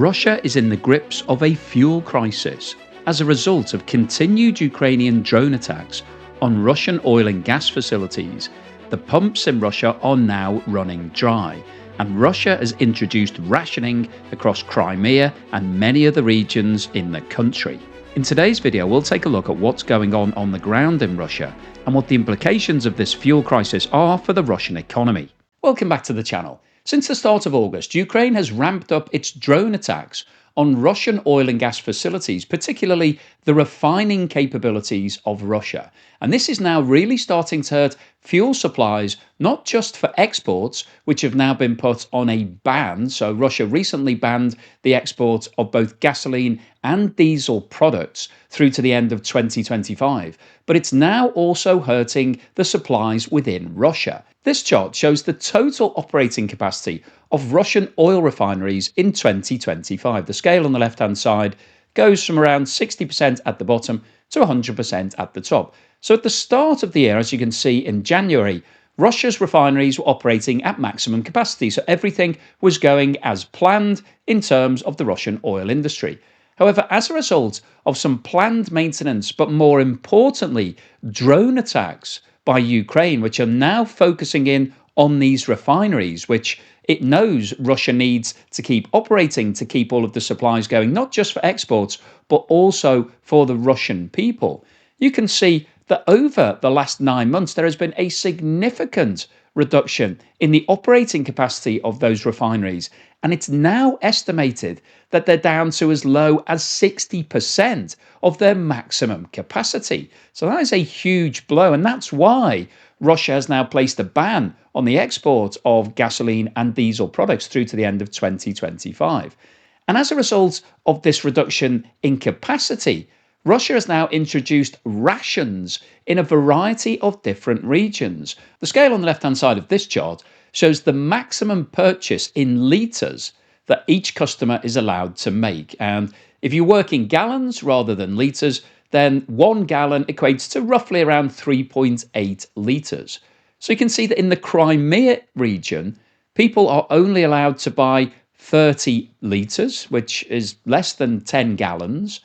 Russia is in the grips of a fuel crisis as a result of continued Ukrainian drone attacks on Russian oil and gas facilities. The pumps in Russia are now running dry, and Russia has introduced rationing across Crimea and many other regions in the country. In today's video, we'll take a look at what's going on the ground in Russia and what the implications of this fuel crisis are for the Russian economy. Welcome back to the channel. Since the start of August, Ukraine has ramped up its drone attacks on Russian oil and gas facilities, particularly the refining capabilities of Russia. And this is now really starting to hurt fuel supplies, not just for exports, which have now been put on a ban. So Russia recently banned the export of both gasoline and diesel products through to the end of 2025. But it's now also hurting the supplies within Russia. This chart shows the total operating capacity of Russian oil refineries in 2025. The scale on the left-hand side goes from around 60% at the bottom to 100% at the top. So at the start of the year, as you can see in January, Russia's refineries were operating at maximum capacity. So everything was going as planned in terms of the Russian oil industry. However, as a result of some planned maintenance, but more importantly, drone attacks by Ukraine, which are now focusing in on these refineries, which it knows Russia needs to keep operating, to keep all of the supplies going, not just for exports, but also for the Russian people. You can see that over the last 9 months, there has been a significant reduction in the operating capacity of those refineries. And it's now estimated that they're down to as low as 60% of their maximum capacity. So that is a huge blow. And that's why Russia has now placed a ban on the export of gasoline and diesel products through to the end of 2025. And as a result of this reduction in capacity, Russia has now introduced rations in a variety of different regions. The scale on the left-hand side of this chart shows the maximum purchase in litres that each customer is allowed to make. And if you work in gallons rather than litres, then 1 gallon equates to roughly around 3.8 litres. So you can see that in the Crimea region, people are only allowed to buy 30 litres, which is less than 10 gallons.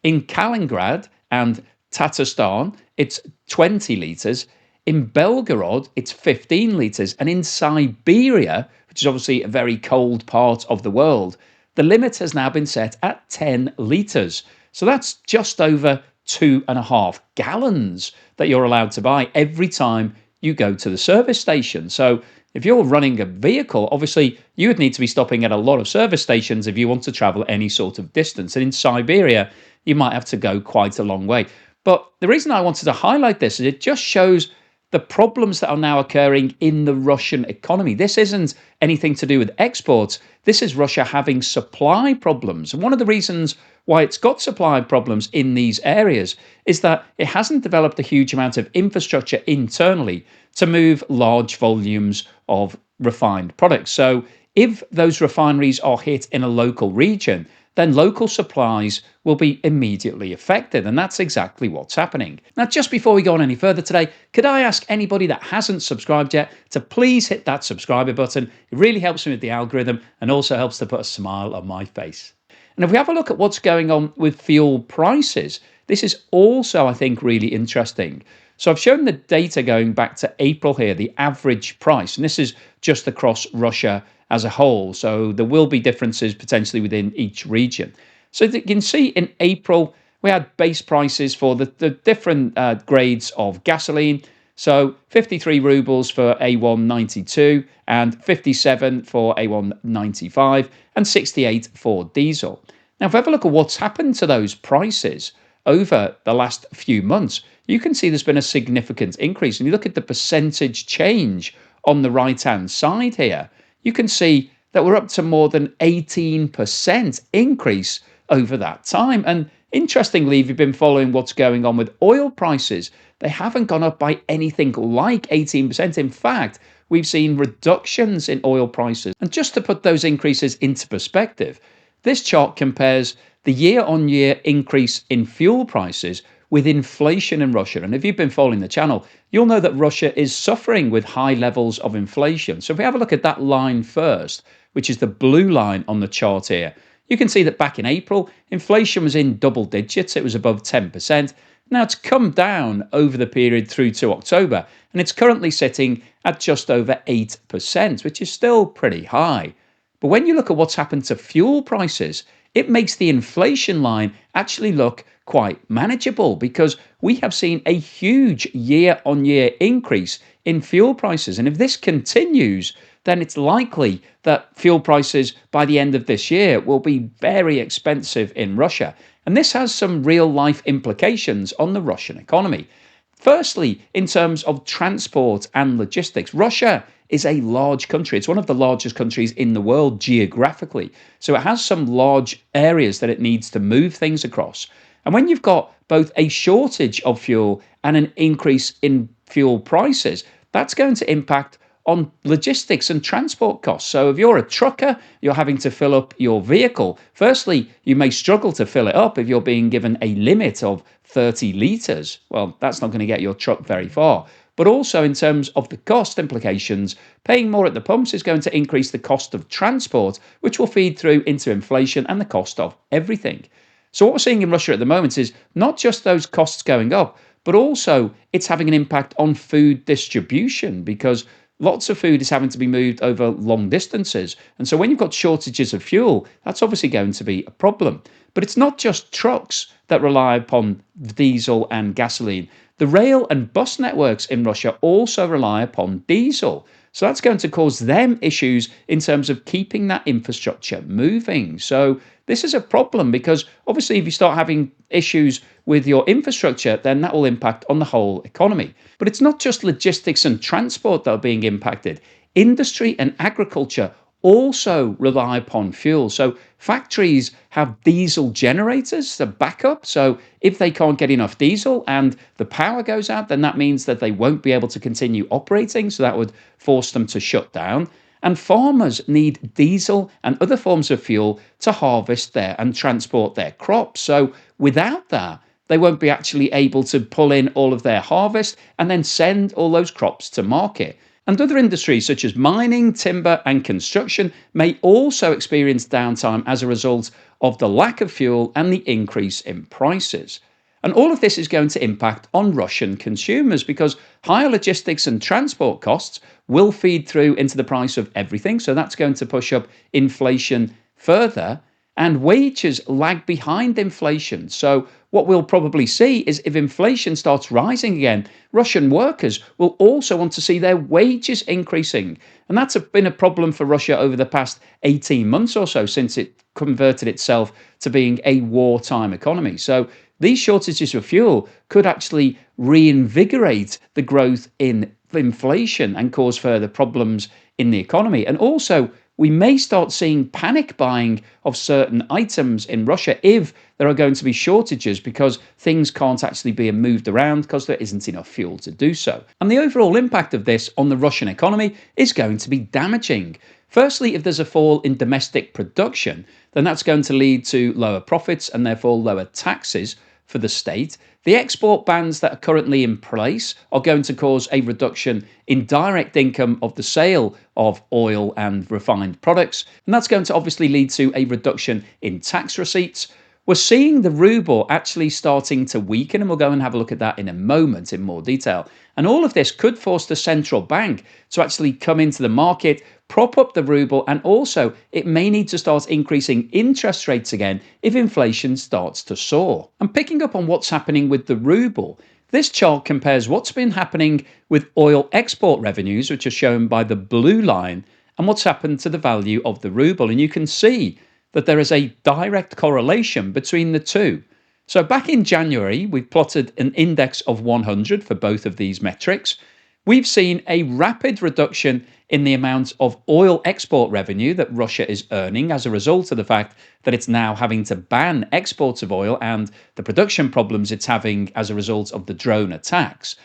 In Kaliningrad and Tatarstan, it's 20 litres. In Belgorod, it's 15 litres. And in Siberia, which is obviously a very cold part of the world, the limit has now been set at 10 litres. So that's just over 2.5 gallons that you're allowed to buy every time you go to the service station. So if you're running a vehicle, obviously you would need to be stopping at a lot of service stations if you want to travel any sort of distance. And in Siberia, you might have to go quite a long way. But the reason I wanted to highlight this is it just shows the problems that are now occurring in the Russian economy. This isn't anything to do with exports. This is Russia having supply problems. And one of the reasons why it's got supply problems in these areas is that it hasn't developed a huge amount of infrastructure internally to move large volumes of refined products. So if those refineries are hit in a local region, then local supplies will be immediately affected. And that's exactly what's happening. Now, just before we go on any further today, could I ask anybody that hasn't subscribed yet to please hit that subscriber button? It really helps me with the algorithm and also helps to put a smile on my face. And if we have a look at what's going on with fuel prices, this is also, I think, really interesting. So I've shown the data going back to April here, the average price, and this is just across Russia as a whole. So there will be differences potentially within each region. So you can see in April, we had base prices for the different grades of gasoline. So 53 rubles for A192 and 57 for A195 and 68 for diesel. Now, if we have a look at what's happened to those prices over the last few months, you can see there's been a significant increase. And you look at the percentage change on the right-hand side here, you can see that we're up to more than 18% increase over that time. And interestingly, if you've been following what's going on with oil prices, they haven't gone up by anything like 18%. In fact, we've seen reductions in oil prices. And just to put those increases into perspective, this chart compares the year-on-year increase in fuel prices with inflation in Russia. And if you've been following the channel, you'll know that Russia is suffering with high levels of inflation. So if we have a look at that line first, which is the blue line on the chart here, You can see that back in April, inflation was in double digits, it was above 10%. Now it's come down over the period through to October, and it's currently sitting at just over 8%, which is still pretty high. But when you look at what's happened to fuel prices, it makes the inflation line actually look quite manageable because we have seen a huge year-on-year increase in fuel prices. And if this continues, then it's likely that fuel prices by the end of this year will be very expensive in Russia. And this has some real life implications on the Russian economy. Firstly, in terms of transport and logistics, Russia is a large country. It's one of the largest countries in the world geographically. So it has some large areas that it needs to move things across. And when you've got both a shortage of fuel and an increase in fuel prices, that's going to impact on logistics and transport costs. So if you're a trucker, you're having to fill up your vehicle. Firstly, you may struggle to fill it up if you're being given a limit of 30 litres. Well, that's not going to get your truck very far. But also in terms of the cost implications, paying more at the pumps is going to increase the cost of transport, which will feed through into inflation and the cost of everything. So what we're seeing in Russia at the moment is not just those costs going up, but also it's having an impact on food distribution because lots of food is having to be moved over long distances. And so when you've got shortages of fuel, that's obviously going to be a problem. But it's not just trucks that rely upon diesel and gasoline. The rail and bus networks in Russia also rely upon diesel. So that's going to cause them issues in terms of keeping that infrastructure moving. So this is a problem because obviously if you start having issues with your infrastructure, then that will impact on the whole economy. But it's not just logistics and transport that are being impacted. Industry and agriculture also rely upon fuel. So factories have diesel generators to back up. So if they can't get enough diesel and the power goes out, then that means that they won't be able to continue operating. So that would force them to shut down. And farmers need diesel and other forms of fuel to harvest their and transport their crops. So without that, they won't be actually able to pull in all of their harvest and then send all those crops to market. And other industries such as mining, timber, and construction may also experience downtime as a result of the lack of fuel and the increase in prices. And all of this is going to impact on Russian consumers because higher logistics and transport costs will feed through into the price of everything. So that's going to push up inflation further. And wages lag behind inflation. So what we'll probably see is if inflation starts rising again, Russian workers will also want to see their wages increasing. And that's been a problem for Russia over the past 18 months or so since it converted itself to being a wartime economy. So these shortages of fuel could actually reinvigorate the growth in inflation and cause further problems in the economy. And also, we may start seeing panic buying of certain items in Russia if there are going to be shortages because things can't actually be moved around because there isn't enough fuel to do so. And the overall impact of this on the Russian economy is going to be damaging. Firstly, if there's a fall in domestic production, then that's going to lead to lower profits and therefore lower taxes for the state. The export bans that are currently in place are going to cause a reduction in direct income of the sale of oil and refined products. And that's going to obviously lead to a reduction in tax receipts. We're seeing the ruble actually starting to weaken, and we'll go and have a look at that in a moment in more detail. And all of this could force the central bank to actually come into the market, prop up the ruble, and also it may need to start increasing interest rates again if inflation starts to soar. And picking up on what's happening with the ruble, this chart compares what's been happening with oil export revenues, which are shown by the blue line, and what's happened to the value of the ruble. And you can see that there is a direct correlation between the two. So back in January, we plotted an index of 100 for both of these metrics. We've seen a rapid reduction in the amount of oil export revenue that Russia is earning as a result of the fact that it's now having to ban exports of oil and the production problems it's having as a result of the drone attacks.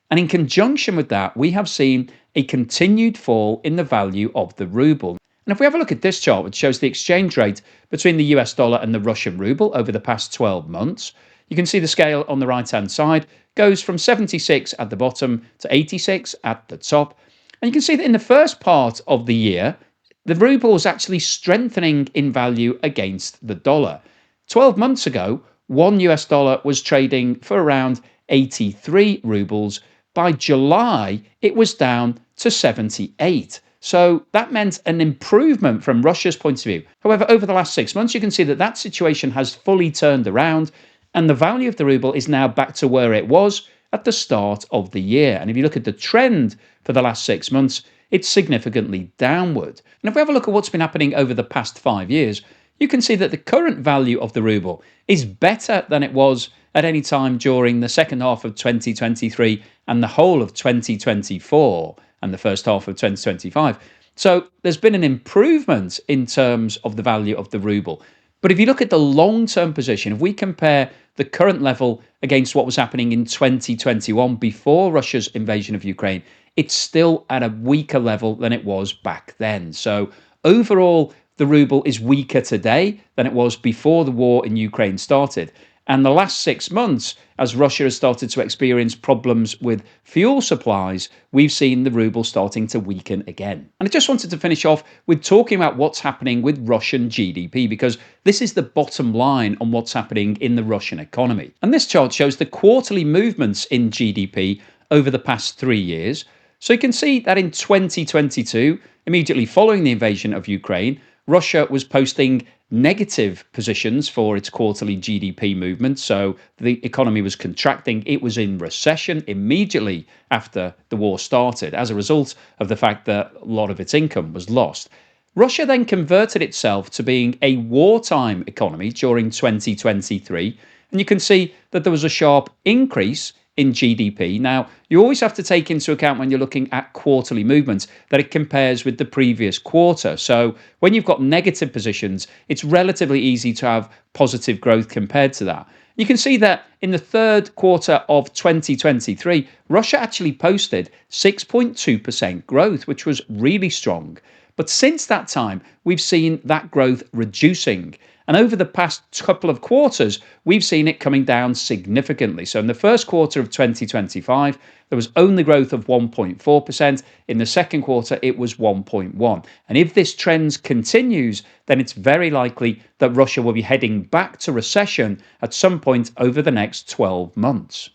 And in conjunction with that, we have seen a continued fall in the value of the ruble. And if we have a look at this chart, which shows the exchange rate between the US dollar and the Russian ruble over the past 12 months, you can see the scale on the right-hand side goes from 76 at the bottom to 86 at the top. And you can see that in the first part of the year, the ruble is actually strengthening in value against the dollar. 12 months ago, $1 was trading for around 83 rubles. By July, it was down to 78. So that meant an improvement from Russia's point of view. However, over the last 6 months, you can see that that situation has fully turned around, and the value of the ruble is now back to where it was at the start of the year. And if you look at the trend for the last 6 months, it's significantly downward. And if we have a look at what's been happening over the past 5 years, you can see that the current value of the ruble is better than it was at any time during the second half of 2023 and the whole of 2024 and the first half of 2025. So there's been an improvement in terms of the value of the ruble. But if you look at the long-term position, if we compare the current level against what was happening in 2021 before Russia's invasion of Ukraine, it's still at a weaker level than it was back then. So overall, the ruble is weaker today than it was before the war in Ukraine started. And the last 6 months, as Russia has started to experience problems with fuel supplies, we've seen the ruble starting to weaken again. And I just wanted to finish off with talking about what's happening with Russian GDP, because this is the bottom line on what's happening in the Russian economy. And this chart shows the quarterly movements in GDP over the past 3 years. So you can see that in 2022, immediately following the invasion of Ukraine, Russia was posting negative positions for its quarterly GDP movement. So the economy was contracting. It was in recession immediately after the war started as a result of the fact that a lot of its income was lost. Russia then converted itself to being a wartime economy during 2023. And you can see that there was a sharp increase in GDP. Now, you always have to take into account when you're looking at quarterly movements that it compares with the previous quarter. So when you've got negative positions, it's relatively easy to have positive growth compared to that. You can see that in the third quarter of 2023, Russia actually posted 6.2% growth, which was really strong. But since that time, we've seen that growth reducing. And over the past couple of quarters, we've seen it coming down significantly. So in the first quarter of 2025, there was only growth of 1.4%. In the second quarter, it was 1.1%. And if this trend continues, then it's very likely that Russia will be heading back to recession at some point over the next 12 months.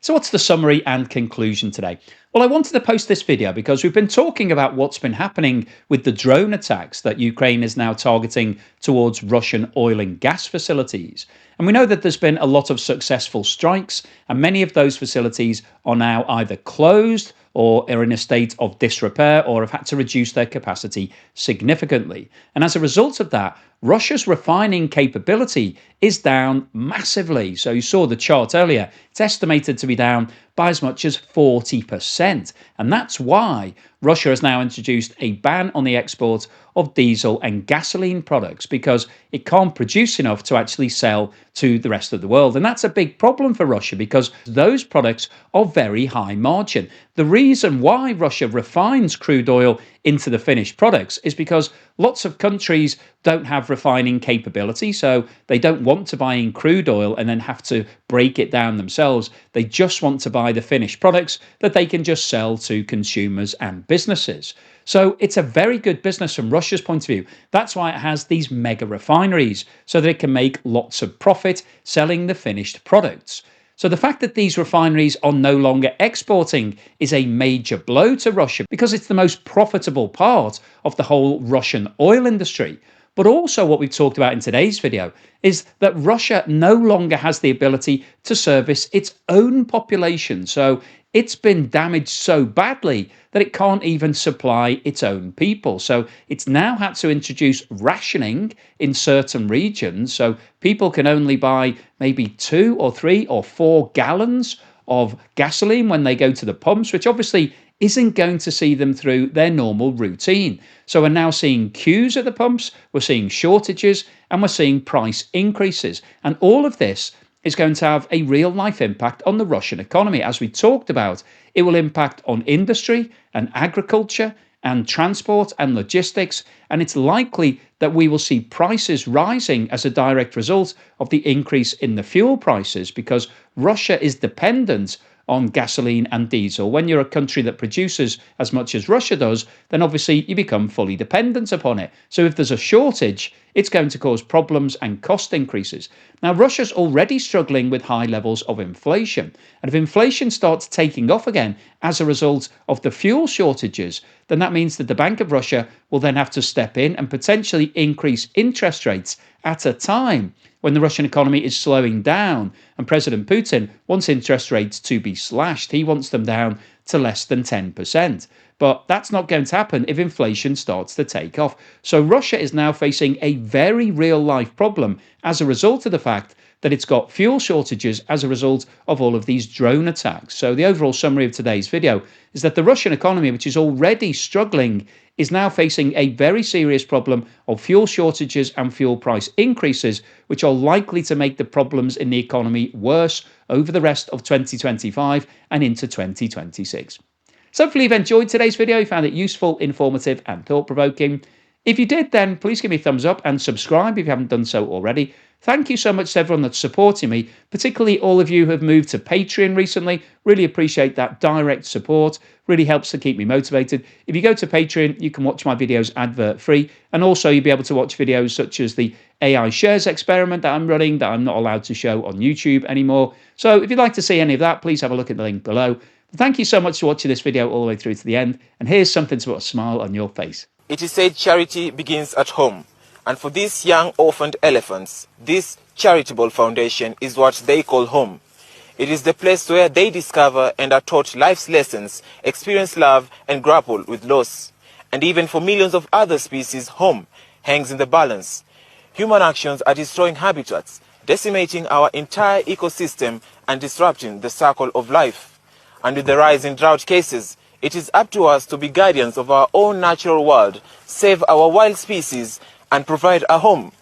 So what's the summary and conclusion today? Well, I wanted to post this video because we've been talking about what's been happening with the drone attacks that Ukraine is now targeting towards Russian oil and gas facilities. And we know that there's been a lot of successful strikes, and many of those facilities are now either closed or are in a state of disrepair or have had to reduce their capacity significantly. And as a result of that, Russia's refining capability is down massively. So you saw the chart earlier. It's estimated to be down by as much as 40%. And that's why Russia has now introduced a ban on the export of diesel and gasoline products, because it can't produce enough to actually sell to the rest of the world. And that's a big problem for Russia because those products are very high margin. The reason why Russia refines crude oil into the finished products is because lots of countries don't have refining capability, so they don't want to buy in crude oil and then have to break it down themselves. They just want to buy the finished products that they can just sell to consumers and businesses. So it's a very good business from Russia's point of view. That's why it has these mega refineries, so that it can make lots of profit selling the finished products. So the fact that these refineries are no longer exporting is a major blow to Russia because it's the most profitable part of the whole Russian oil industry. But also what we've talked about in today's video is that Russia no longer has the ability to service its own population. So it's been damaged so badly that it can't even supply its own people. So it's now had to introduce rationing in certain regions. So people can only buy maybe 2 or 3 or 4 gallons of gasoline when they go to the pumps, which obviously isn't going to see them through their normal routine. So we're now seeing queues at the pumps, we're seeing shortages, and we're seeing price increases. And all of this is going to have a real life impact on the Russian economy. As we talked about, it will impact on industry and agriculture and transport and logistics, and it's likely that we will see prices rising as a direct result of the increase in the fuel prices, because Russia is dependent on gasoline and diesel. When you're a country that produces as much as Russia does, then obviously you become fully dependent upon it. So if there's a shortage, it's going to cause problems and cost increases. Now, Russia's already struggling with high levels of inflation. And if inflation starts taking off again as a result of the fuel shortages, then that means that the Bank of Russia will then have to step in and potentially increase interest rates at a time when the Russian economy is slowing down. And President Putin wants interest rates to be slashed. He wants them down to less than 10%. But that's not going to happen if inflation starts to take off. So Russia is now facing a very real life problem as a result of the fact that it's got fuel shortages as a result of all of these drone attacks. So the overall summary of today's video is that the Russian economy, which is already struggling, is now facing a very serious problem of fuel shortages and fuel price increases, which are likely to make the problems in the economy worse over the rest of 2025 and into 2026. So hopefully you've enjoyed today's video, you found it useful, informative and thought-provoking. If you did, then please give me a thumbs up and subscribe if you haven't done so already. Thank you so much to everyone that's supporting me, particularly all of you who have moved to Patreon recently. Really appreciate that direct support. Really helps to keep me motivated. If you go to Patreon, you can watch my videos advert-free, and also you'll be able to watch videos such as the AI shares experiment that I'm running that I'm not allowed to show on YouTube anymore. So if you'd like to see any of that, please have a look at the link below. Thank you so much for watching this video all the way through to the end, and here's something to put a smile on your face. It is said charity begins at home, and for these young orphaned elephants, this charitable foundation is what they call home. It is the place where they discover and are taught life's lessons, experience love and grapple with loss. And even for millions of other species, home hangs in the balance. Human actions are destroying habitats, decimating our entire ecosystem and disrupting the circle of life. And with the rise in drought cases, it is up to us to be guardians of our own natural world, save our wild species, and provide a home.